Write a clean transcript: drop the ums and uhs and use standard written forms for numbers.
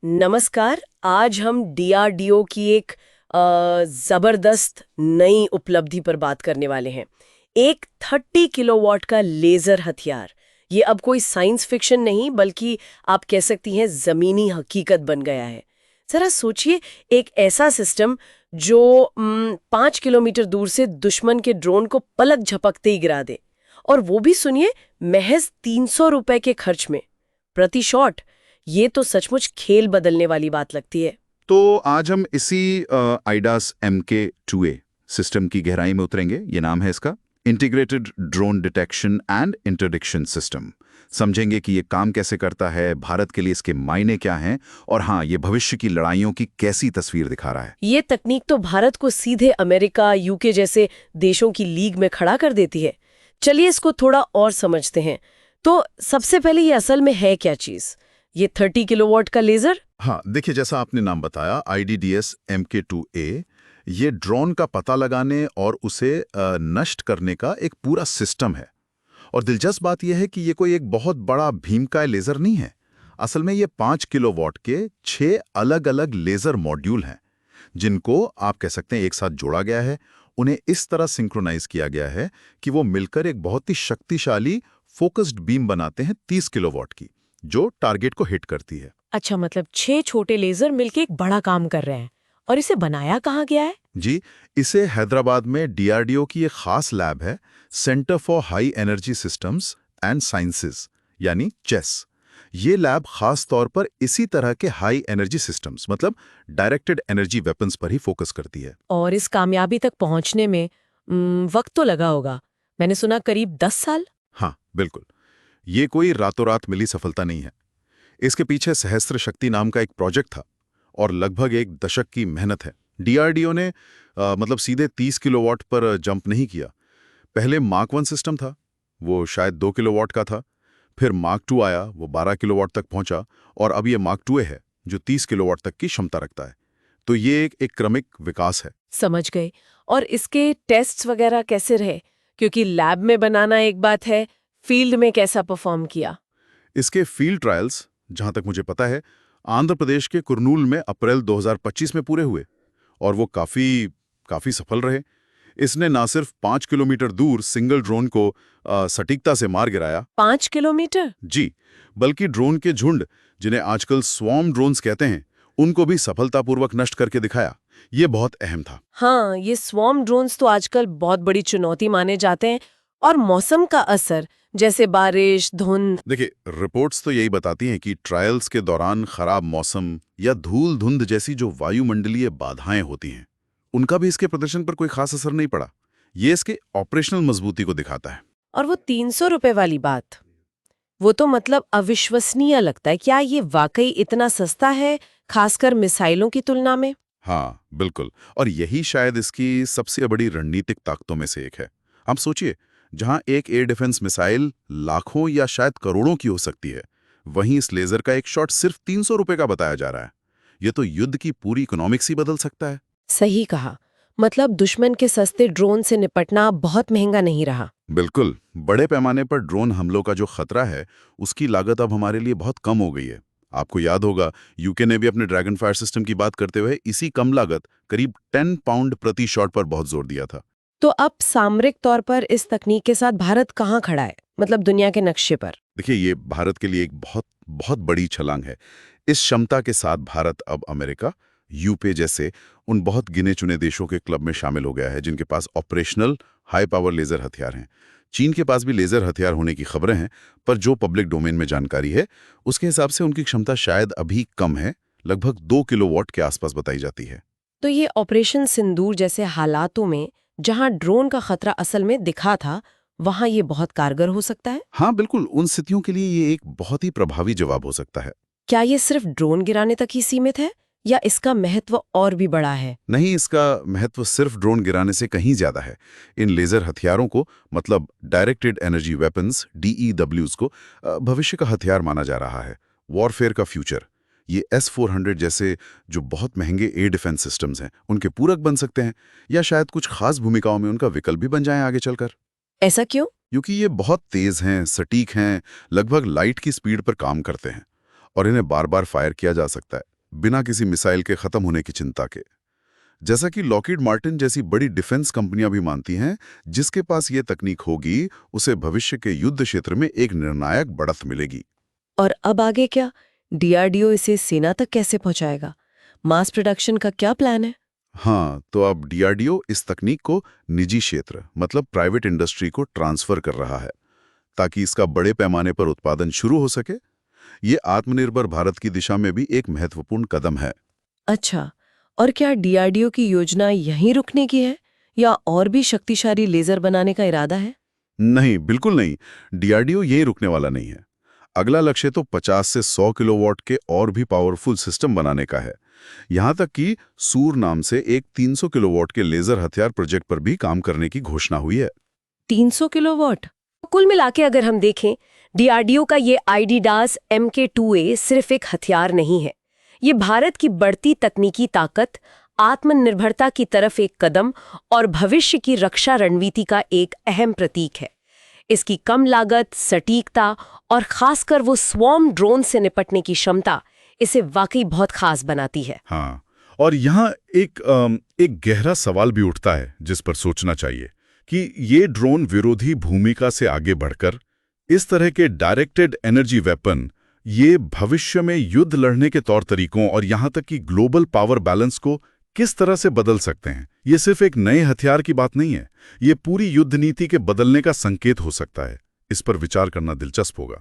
नमस्कार। आज हम डीआरडीओ की एक जबरदस्त नई उपलब्धि पर बात करने वाले हैं। एक 30 किलोवाट का लेजर हथियार। ये अब कोई साइंस फिक्शन नहीं बल्कि आप कह सकती हैं जमीनी हकीकत बन गया है। जरा सोचिए, एक ऐसा सिस्टम जो 5 किलोमीटर दूर से दुश्मन के ड्रोन को पलक झपकते ही गिरा दे, और वो भी सुनिए महज 300 रुपए के खर्च में प्रति शॉट। ये तो सचमुच खेल बदलने वाली बात लगती है। तो आज हम इसी आइडास MK2A सिस्टम की गहराई में उतरेंगे। ये नाम है इसका, integrated drone detection and interdiction system. समझेंगे कि ये काम कैसे करता है, भारत के लिए इसके मायने क्या हैं, और हाँ, ये भविष्य की लड़ाइयों की कैसी तस्वीर दिखा रहा है। ये तकनीक तो भारत को सीधे अमेरिका, यूके जैसे देशों की लीग में खड़ा कर देती है। चलिए इसको थोड़ा और समझते हैं। तो सबसे पहले ये असल में है क्या चीज, ये 30 किलोवाट का लेजर? हाँ, देखिए, जैसा आपने नाम बताया, IDDS MK2A, ये ड्रोन का पता लगाने और उसे नष्ट करने का एक पूरा सिस्टम है। और दिलचस्प बात यह है कि ये कोई एक बहुत बड़ा भीमकाय लेजर नहीं है। असल में ये 5 किलोवाट के 6 अलग-अलग लेजर मॉड्यूल हैं, जिनको आप कह सकते हैं एक साथ जोड़ा गया है। उन्हें इस तरह सिंक्रोनाइज किया गया है कि वो मिलकर एक बहुत ही शक्तिशाली फोकस्ड बीम बनाते हैं 30 किलोवाट की, जो टारगेट को हिट करती है। अच्छा, मतलब 6 छोटे लेजर मिलके एक बड़ा काम कर रहे हैं। और इसे बनाया कहाँ गया है? जी, इसे हैदराबाद में DRDO की एक खास लैब है, centre for high energy systems and sciences, यानी चेस। ये लैब खास तौर पर इसी तरह के हाई एनर्जी सिस्टम्स, मतलब डायरेक्टेड एनर्जी वेपन्स पर ही फोकस करती है। और इस कामयाबी तक पहुंचने में वक्त तो लगा होगा। मैंने सुना करीब 10 साल। हाँ, बिल्कुल। ये कोई रातों रात मिली सफलता नहीं है। इसके पीछे सहस्त्र शक्ति नाम का एक प्रोजेक्ट था और लगभग एक दशक की मेहनत है। DRDO ने मतलब सीधे 30 किलोवाट पर जंप नहीं किया। पहले मार्क 1 सिस्टम था, वो शायद 2 किलोवाट का था। फिर मार्क 2 आया, वो 12 किलोवाट तक पहुंचा, और अब ये मार्क 2A है, जो 30 किलोवाट तक की क्षमता रखता है। तो ये एक क्रमिक विकास है। समझ गए। और इसके टेस्ट्स वगैरह कैसे रहे? क्योंकि लैब में बनाना एक बात है, फील्ड में कैसा परफॉर्म किया? इसके फील्ड ट्रायल्स, जहां तक मुझे पता है, आंध्र प्रदेश के कुरनूल में अप्रैल 2025 में पूरे हुए, और वो काफी सफल रहे। इसने ना सिर्फ 5 किलोमीटर दूर सिंगल ड्रोन को सटीकता से मार गिराया। 5 किलोमीटर? जी, बल्कि ड्रोन के झुंड, जिन्हें आजकल स्वॉर्म ड्रोन्स कहते हैं, उनको भी सफलतापूर्वक नष्ट करके दिखाया। ये बहुत अहम था। हाँ, ये स्वॉर्म ड्रोन्स तो आजकल बहुत बड़ी चुनौती माने जाते हैं। और मौसम का असर, जैसे बारिश, धुंध? देखिए, रिपोर्ट्स तो यही बताती हैं कि ट्रायल्स के दौरान खराब मौसम या धूल धुंध जैसी जो वायुमंडलीय बाधाएं होती हैं, उनका भी इसके प्रदर्शन पर कोई खास असर नहीं पड़ा। ये इसके ऑपरेशनल मजबूती को दिखाता है। और वो 300 रुपए वाली बात, वो तो मतलब अविश्वसनीय लगता है। क्या ये वाकई इतना सस्ता है, खासकर मिसाइलों की तुलना में? हाँ, बिल्कुल। और यही शायद इसकी सबसे बड़ी रणनीतिक ताकतों में से एक है। हम सोचिए, जहां एक एयर डिफेंस मिसाइल लाखों या शायद करोड़ों की हो सकती है, वहीं इस लेजर का एक शॉट सिर्फ 300 रुपए का बताया जा रहा है। ये तो युद्ध की पूरी इकोनॉमिक्स ही बदल सकता है। सही कहा। मतलब दुश्मन के सस्ते ड्रोन से निपटना बहुत महंगा नहीं रहा। बिल्कुल। बड़े पैमाने पर ड्रोन हमलों का जो खतरा है, उसकी लागत अब हमारे लिए बहुत कम हो गई है। आपको याद होगा, यूके ने भी अपने ड्रैगन फायर सिस्टम की बात करते हुए इसी कम लागत, करीब 10 पाउंड प्रति शॉट पर बहुत जोर दिया था। तो अब सामरिक तौर पर इस तकनीक के साथ भारत कहाँ खड़ा है, मतलब दुनिया के नक्शे पर? देखिए, ये भारत के लिए एक बहुत बहुत बड़ी छलांग है। इस क्षमता के साथ भारत अब अमेरिका, यूके जैसे उन बहुत गिने चुने देशों के क्लब में शामिल हो गया है, जिनके पास ऑपरेशनल हाई पावर लेजर हथियार हैं। चीन के पास भी लेजर हथियार होने की खबरें हैं, पर जो पब्लिक डोमेन में जानकारी है, उसके हिसाब से उनकी क्षमता शायद अभी कम है, लगभग 2 किलोवाट के आसपास बताई जाती है। तो ये ऑपरेशन सिंदूर जैसे हालातों में, जहां ड्रोन का खतरा असल में दिखा था, वहां ये बहुत कारगर हो सकता है? हाँ, बिल्कुल। उन स्थितियों के लिए ये एक बहुत ही प्रभावी जवाब हो सकता है। क्या ये सिर्फ ड्रोन गिराने तक ही सीमित है, या इसका महत्व और भी बड़ा है? नहीं, इसका महत्व सिर्फ ड्रोन गिराने से कहीं ज्यादा है। इन लेजर हथियारों को, मतलब डायरेक्टेड एनर्जी वेपन्स DEWs को, भविष्य का हथियार माना जा रहा है, वॉरफेयर का फ्यूचर। ये S-400 जैसे जो बहुत महंगे एयर डिफेंस सिस्टम्स हैं, उनके पूरक बन सकते हैं, या शायद कुछ खास भूमिकाओं में उनका विकल्प भी बन जाएं आगे चलकर। ऐसा क्यों? क्योंकि ये बहुत तेज हैं, सटीक हैं, लगभग लाइट की स्पीड पर काम करते हैं, और इन्हें बार बार फायर किया जा सकता है। बिना किसी मिसाइल के खत्म होने की चिंता के। जैसा कि लॉकहीड मार्टिन जैसी बड़ी डिफेंस कंपनियां भी मानती हैं, जिसके पास ये तकनीक होगी उसे भविष्य के युद्ध क्षेत्र में एक निर्णायक बढ़त मिलेगी। और अब आगे क्या? डीआरडीओ इसे सेना तक कैसे पहुंचाएगा? मास प्रोडक्शन का क्या प्लान है? हाँ, तो अब डीआरडीओ इस तकनीक को निजी क्षेत्र मतलब प्राइवेट इंडस्ट्री को ट्रांसफर कर रहा है ताकि इसका बड़े पैमाने पर उत्पादन शुरू हो सके। ये आत्मनिर्भर भारत की दिशा में भी एक महत्वपूर्ण कदम है। अच्छा, और क्या डीआरडीओ की योजना यहीं रुकने की है या और भी शक्तिशाली लेजर बनाने का इरादा है? नहीं, बिल्कुल नहीं। डीआरडीओ यहीं रुकने वाला नहीं है। अगला लक्ष्य तो 50 से 100 किलोवाट के और भी पावरफुल सिस्टम बनाने का है। यहां तक कि सूर नाम से एक 300 किलोवाट के लेजर हथियार प्रोजेक्ट पर भी काम करने की घोषणा हुई है। 300 किलोवाट? कुल मिलाके अगर हम देखें, डीआरडीओ का ये आईडीडास MK2A सिर्फ एक हथियार नहीं है। ये भारत की बढ़ती तकनीकी ताकत, आत्मनिर्भरता की तरफ एक कदम और भविष्य की रक्षा रणनीति का एक अहम प्रतीक है। इसकी कम लागत, सटीकता और खासकर वो स्वॉर्म ड्रोन से निपटने की क्षमता इसे वाकई बहुत खास बनाती है। हाँ, और यहाँ एक गहरा सवाल भी उठता है जिस पर सोचना चाहिए कि ये ड्रोन विरोधी भूमिका से आगे बढ़कर इस तरह के डायरेक्टेड एनर्जी वेपन ये भविष्य में युद्ध लड़ने के तौर तरीकों और यहाँ तक कि ग्लोबल पावर बैलेंस को किस तरह से बदल सकते हैं। ये सिर्फ एक नए हथियार की बात नहीं है, ये पूरी युद्ध नीति के बदलने का संकेत हो सकता है। इस पर विचार करना दिलचस्प होगा।